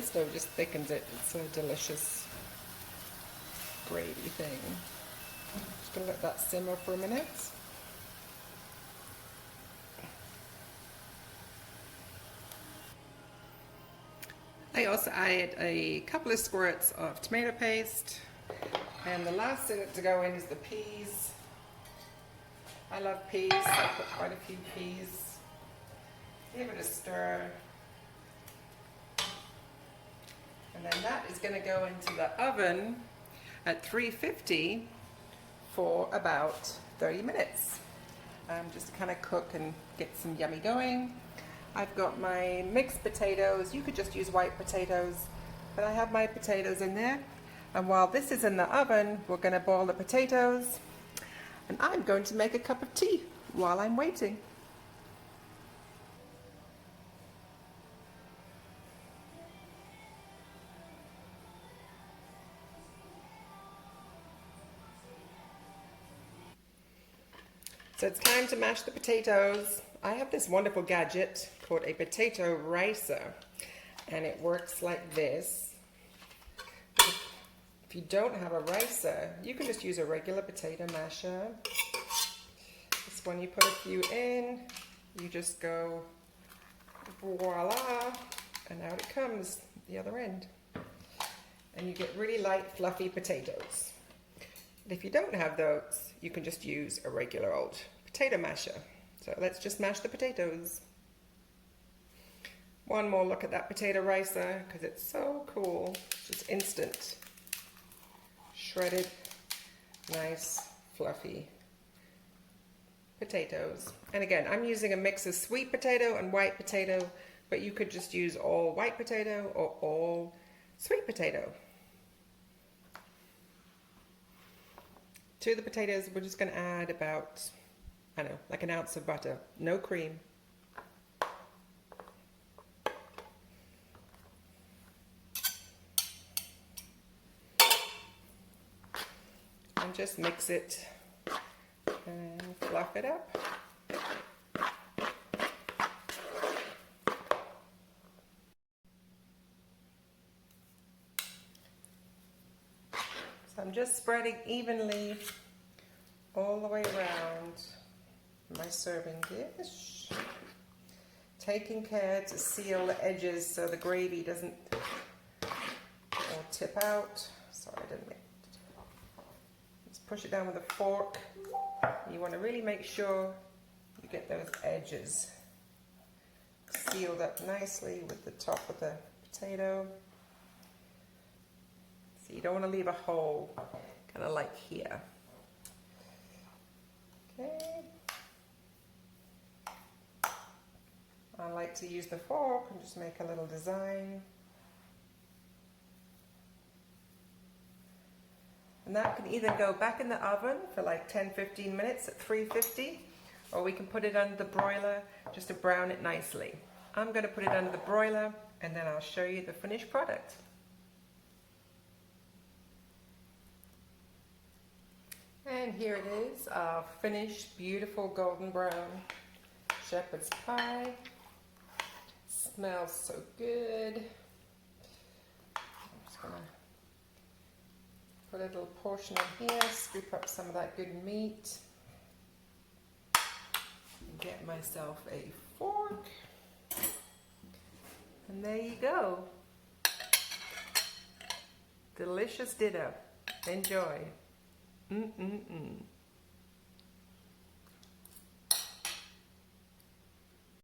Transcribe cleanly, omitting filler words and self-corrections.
pesto just thickens it. It's a delicious gravy thing. Just gonna let that simmer for a minute. I also added a couple of squirts of tomato paste, and the last thing to go in is the peas. I love peas, so I put quite a few peas. Give it a stir. And then that is going to go into the oven at 350 for about 30 minutes. Just to kind of cook and get some yummy going. I've got my mixed potatoes. You could just use white potatoes, but I have my potatoes in there. And while this is in the oven, we're going to boil the potatoes. And I'm going to make a cup of tea while I'm waiting. So it's time to mash the potatoes. I have this wonderful gadget called a potato ricer, and it works like this. If you don't have a ricer, you can just use a regular potato masher. This one, you put a few in, you just go voila, and out it comes the other end. And you get really light, fluffy potatoes. But if you don't have those, you can just use a regular old potato masher. So let's just mash the potatoes. One more look at that potato ricer, because it's so cool. It's instant. Shredded, nice, fluffy potatoes. And again, I'm using a mix of sweet potato and white potato, but you could just use all white potato or all sweet potato. To the potatoes, we're just going to add about, I don't know, like an ounce of butter. No cream. And just mix it and fluff it up. So I'm just spreading evenly all the way around my serving dish, taking care to seal the edges so the gravy doesn't all tip out. Sorry, I didn't make it. Just push it down with a fork. You want to really make sure you get those edges sealed up nicely with the top of the potato. So you don't want to leave a hole, kind of like here. Okay. I like to use the fork and just make a little design. And that can either go back in the oven for like 10-15 minutes at 350, or we can put it under the broiler just to brown it nicely. I'm going to put it under the broiler and then I'll show you the finished product. And here it is, our finished beautiful golden brown shepherd's pie. Smells so good. I'm just going to put a little portion in here, scoop up some of that good meat. And get myself a fork. And there you go. Delicious ditto. Enjoy. Mm-mm-mm.